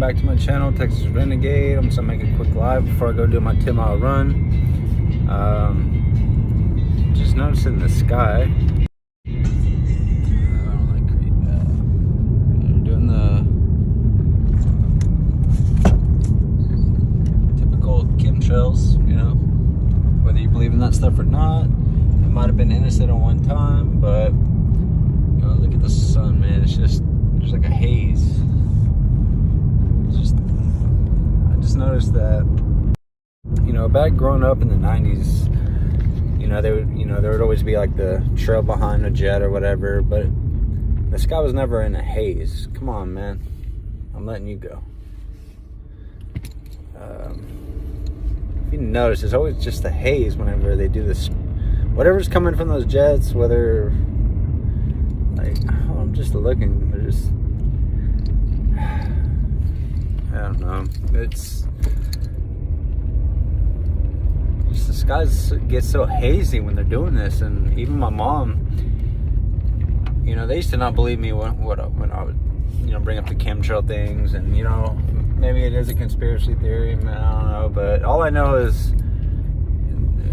back to my channel, Texas Renegade. I'm just gonna make a quick live before I go do my 10-mile run. Just noticing the sky. I don't like doing the typical chemtrails, you know, whether you believe in that stuff or not. It might have been innocent at one time, but you know, look at the sun, man. It's just like a haze. I just noticed that, you know, back growing up in the 90s, you know, there would always be like the trail behind a jet or whatever, but the sky was never in a haze. Come on, man. I'm letting you go. If you notice, it's always just a haze whenever they do this. Whatever's coming from those jets, whether, like, oh, I'm just looking, they're just, I don't know. It's just the skies get so hazy when they're doing this, and even my mom, you know, they used to not believe me when I would, you know, bring up the chemtrail things, and you know, maybe it is a conspiracy theory, man, I don't know, but all I know is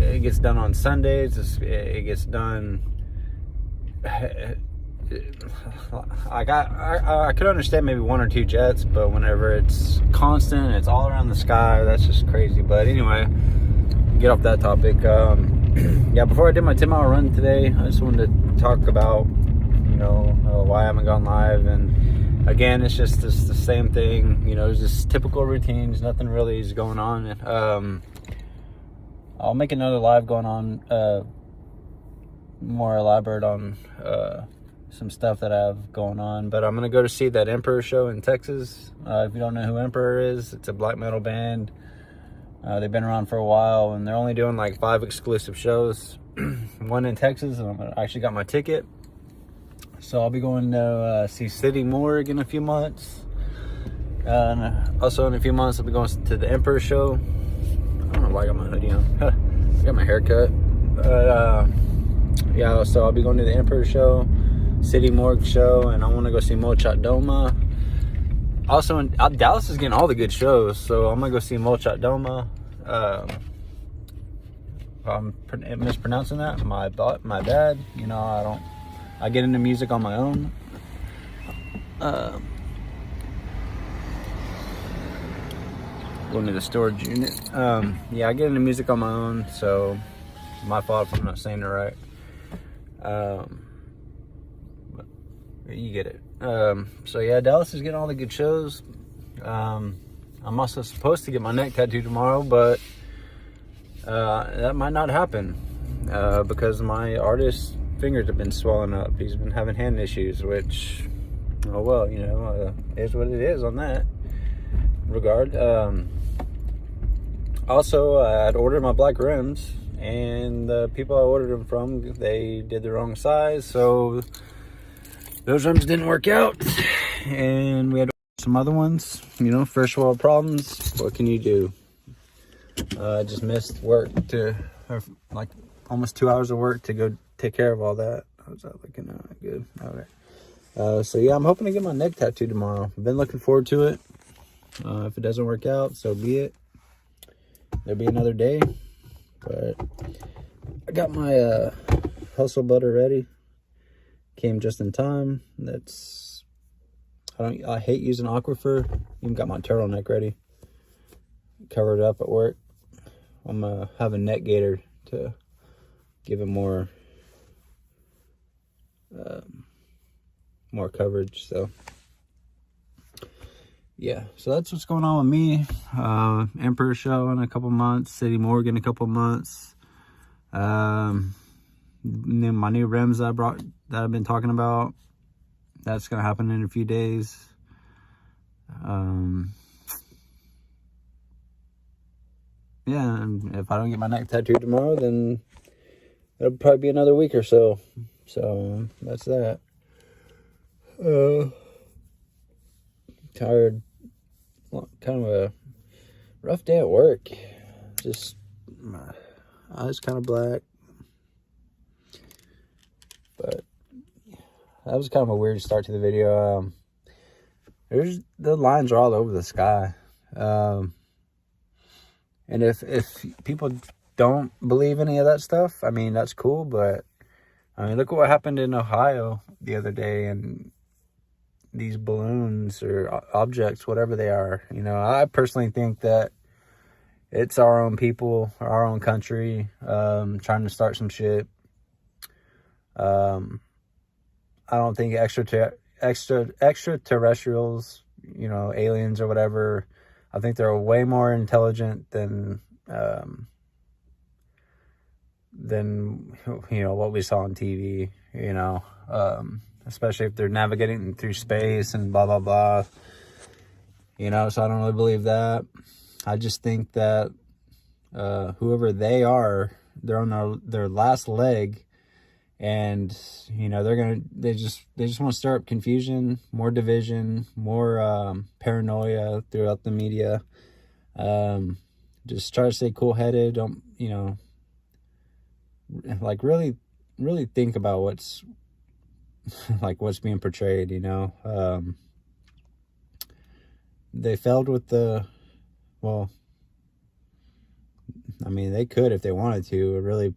it gets done on Sundays. It gets done. I could understand maybe one or two jets, but whenever it's constant, it's all around the sky, that's just crazy. But anyway, get off that topic. Yeah, before I did my 10-mile run today, I just wanted to talk about, you know, why I haven't gone live. And again, it's just the same thing, you know, it's just typical routines. Nothing really is going on. I'll make another live going on, more elaborate on some stuff that I have going on. But I'm going to go to see that Emperor show in Texas. If you don't know who Emperor is, it's a black metal band. They've been around for a while, and they're only doing like 5 exclusive shows. One in Texas, and I actually got my ticket. So I'll be going to see City Morgue in a few months. And also in a few months, I'll be going to the Emperor show. I don't know why I got my hoodie on. I got my hair cut. Yeah, so I'll be going to the Emperor show, City Morgue show, and I want to go see Molchat Doma. Also, Dallas is getting all the good shows, so I'm going to go see Molchat Doma. If I'm mispronouncing that, my bad. You know, I get into music on my own. Going to the storage unit. Yeah, I get into music on my own, so my fault if I'm not saying it right. But you get it. So yeah, Dallas is getting all the good shows. I'm also supposed to get my neck tattooed tomorrow, but that might not happen because my artist's fingers have been swelling up. He's been having hand issues, which, oh well, you know, is what it is on that regard. Also, I'd ordered my black rims, and the people I ordered them from, they did the wrong size, so those rims didn't work out, and we had to order some other ones. You know, first world problems. What can you do? I just missed work like almost 2 hours of work to go take care of all that. How's that looking? Good. Okay. So yeah, I'm hoping to get my neck tattooed tomorrow. I've been looking forward to it. If it doesn't work out, so be it. There'll be another day. But I got my hustle butter ready. Came just in time. I hate using Aquifer. Even got my turtleneck ready. Covered up at work. I'm gonna have a neck gaiter to give it more coverage. So yeah, so that's what's going on with me. Emperor show in a couple months, City Morgue in a couple months. My new rims that I brought, that I've been talking about, that's gonna happen in a few days. Yeah, and if I don't get my neck tattooed tomorrow, then it'll probably be another week or so. So that's that. Tired. Kind of a rough day at work. Just my eyes kind of black. But that was kind of a weird start to the video. the lines are all over the sky. And if people don't believe any of that stuff, I mean, that's cool. But I mean, look at what happened in Ohio the other day, and these balloons or objects, whatever they are. You know, I personally think that it's our own people, our own country, trying to start some shit. I don't think extraterrestrials, you know, aliens or whatever, I think they're way more intelligent than you know, what we saw on TV, you know, especially if they're navigating through space and blah, blah, blah, you know, so I don't really believe that. I just think that whoever they are, they're on their last leg, and, you know, they just want to stir up confusion, more division, more paranoia throughout the media. Just try to stay cool-headed. Don't, you know, like really think about what's being portrayed, you know. They failed with well, I mean, they could, if they wanted to, really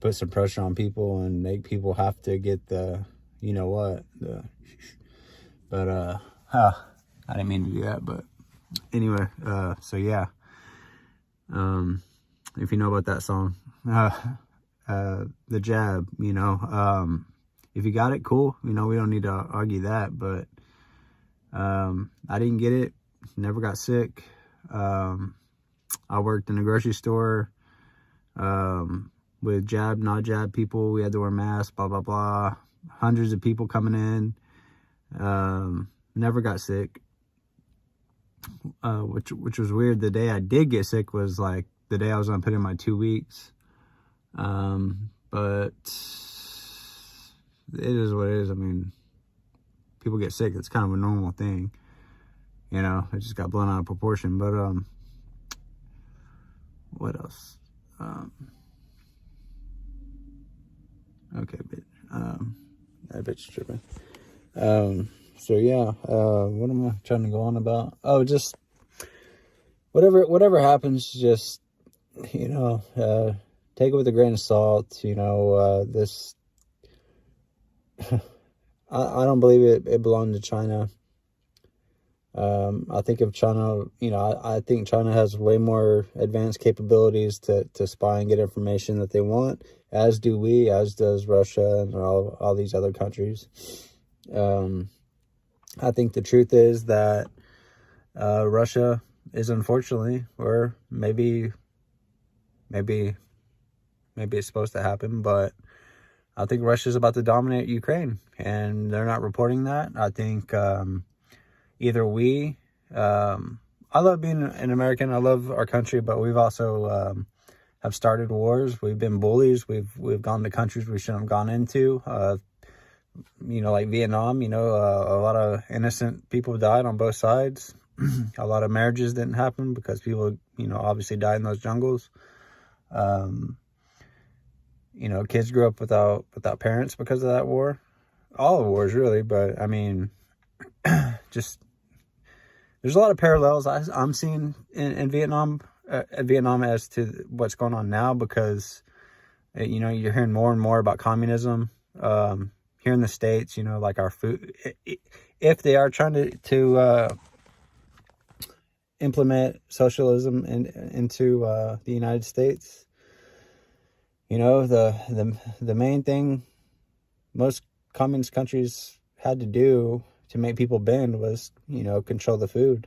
put some pressure on people and make people have to get the, you know what, but I didn't mean to do that, but anyway, so yeah, if you know about that song, The Jab, you know, if you got it, cool, you know, we don't need to argue that, but I didn't get it, never got sick. I worked in a grocery store with jab, not jab people. We had to wear masks, blah, blah, blah. Hundreds of people coming in. Never got sick, which was weird. The day I did get sick was like the day I was going to put in my 2 weeks. But it is what it is. I mean, people get sick. It's kind of a normal thing. You know, it just got blown out of proportion. But what else? Okay, that bitch tripping. So yeah, what am I trying to go on about? Oh, just whatever happens, just, you know, take it with a grain of salt. You know, this I don't believe it belonged to China. I think if China, you know, I think China has way more advanced capabilities to spy and get information that they want, as do we, as does Russia and all these other countries. I think the truth is that Russia is, unfortunately, or maybe it's supposed to happen, but I think Russia's about to dominate Ukraine, and they're not reporting that. I think either we, I love being an American, I love our country, but we've also have started wars. We've been bullies. We've gone to countries we shouldn't have gone into. You know, like Vietnam, you know, a lot of innocent people died on both sides. A lot of marriages didn't happen because people, you know, obviously died in those jungles. You know, kids grew up without parents because of that war. All the wars, really, but I mean, just there's a lot of parallels I'm seeing in Vietnam as to what's going on now, because, you know, you're hearing more and more about communism here in the States. You know, like our food, if they are trying to implement socialism into the United States, you know, the main thing most communist countries had to do to make people bend was, you know, control the food,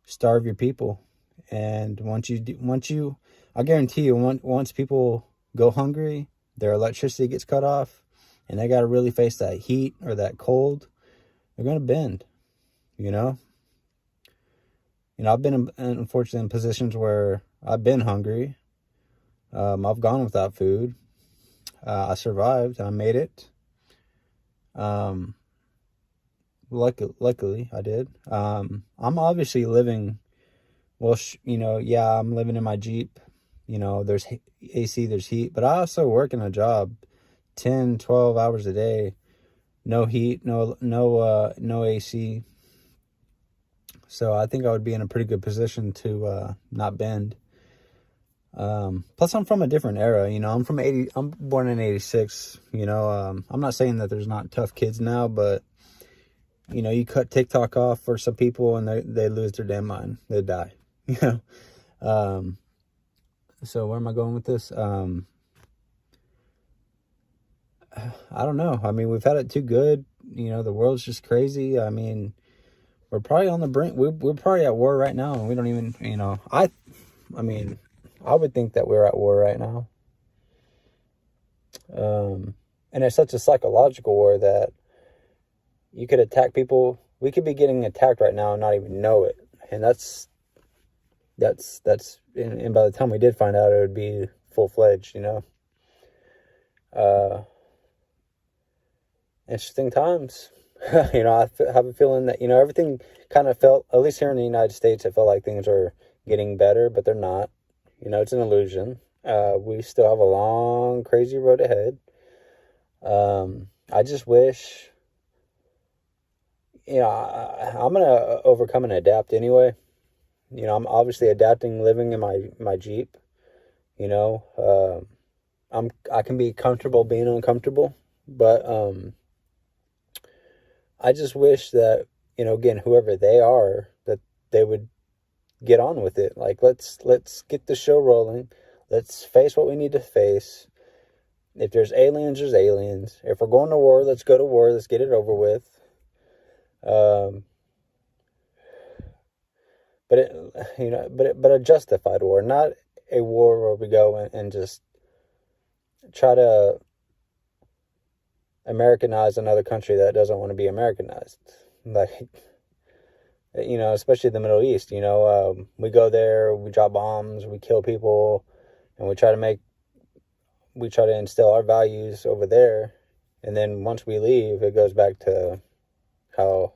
starve your people. And once you, I guarantee you, once people go hungry, their electricity gets cut off, and they got to really face that heat or that cold, they're going to bend, you know? You know, I've been, unfortunately, in positions where I've been hungry. I've gone without food. I survived. I made it. Luckily, I did. I'm obviously living, well, you know, yeah, I'm living in my Jeep. You know, there's AC, there's heat. But I also work in a job 10, 12 hours a day. No heat, no AC. So I think I would be in a pretty good position to not bend. Plus I'm from a different era, you know. I'm born in 86, you know. I'm not saying that there's not tough kids now, but you know, you cut TikTok off for some people and they lose their damn mind. They die, you know. So where am I going with this? I don't know. I mean, we've had it too good. You know, the world's just crazy. I mean, we're probably on the brink. We're probably at war right now, and we don't even, you know. I mean, I would think that we're at war right now. And it's such a psychological war that you could attack people. We could be getting attacked right now and not even know it. And that's and by the time we did find out, it would be full-fledged, you know. Interesting times. You know, I have a feeling that, you know, everything kind of felt, at least here in the United States, it felt like things are getting better, but they're not. You know, it's an illusion. We still have a long, crazy road ahead. I just wish, you know, I'm going to overcome and adapt anyway. You know, I'm obviously adapting living in my Jeep. You know, I can be comfortable being uncomfortable, but I just wish that, you know, again, whoever they are, that they would get on with it. Like, let's get the show rolling. Let's face what we need to face. If there's aliens, there's aliens. If we're going to war, let's go to war. Let's get it over with. But a justified war, not a war where we go and just try to Americanize another country that doesn't want to be Americanized. Like, you know, especially the Middle East, you know, we go there, we drop bombs, we kill people, and we try to instill our values over there. And then once we leave, it goes back to how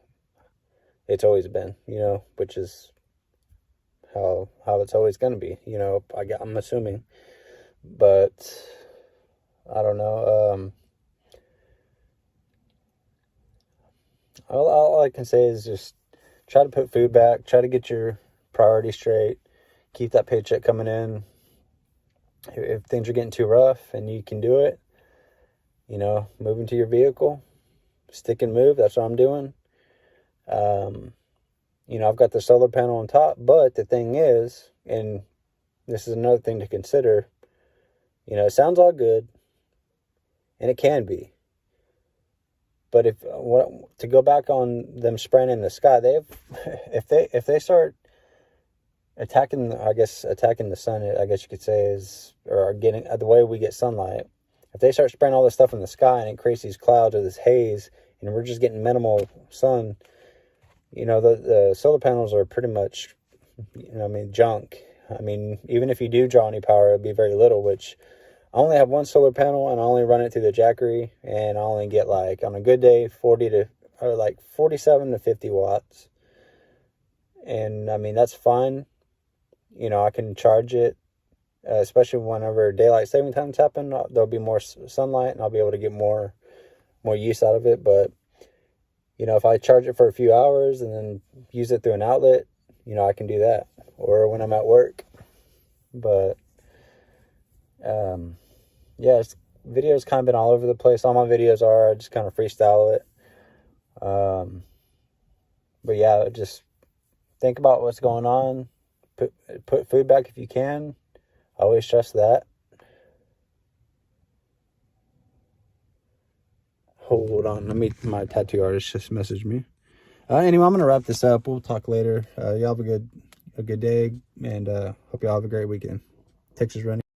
it's always been, you know, which is how it's always going to be, you know, I'm assuming. But I don't know. All I can say is just try to put food back, try to get your priorities straight, keep that paycheck coming in. If things are getting too rough and you can do it, you know, move into your vehicle, stick and move. That's what I'm doing. You know, I've got the solar panel on top, but the thing is, and this is another thing to consider, you know, it sounds all good, and it can be. But to go back on them spraying in the sky, if they start attacking the sun, I guess you could say, or getting the way we get sunlight. If they start spraying all this stuff in the sky and it creates these clouds or this haze, and we're just getting minimal sun, you know, the solar panels are pretty much, you know, I mean, junk. I mean, even if you do draw any power, it'd be very little, which I only have one solar panel, and I only run it through the Jackery, and I only get, like, on a good day, 47 to 50 watts. And, I mean, that's fine. You know, I can charge it, especially whenever daylight saving times happen. There'll be more sunlight, and I'll be able to get more use out of it. But, you know, if I charge it for a few hours and then use it through an outlet, you know, I can do that. Or when I'm at work. But, yeah, videos kind of been all over the place. All my videos I just kind of freestyle it. But yeah, just think about what's going on. Put food back if you can. I always stress that. Hold on, my tattoo artist just messaged me. Anyway, I'm gonna wrap this up. We'll talk later. Y'all have a good day, and hope y'all have a great weekend. Texas Renegade.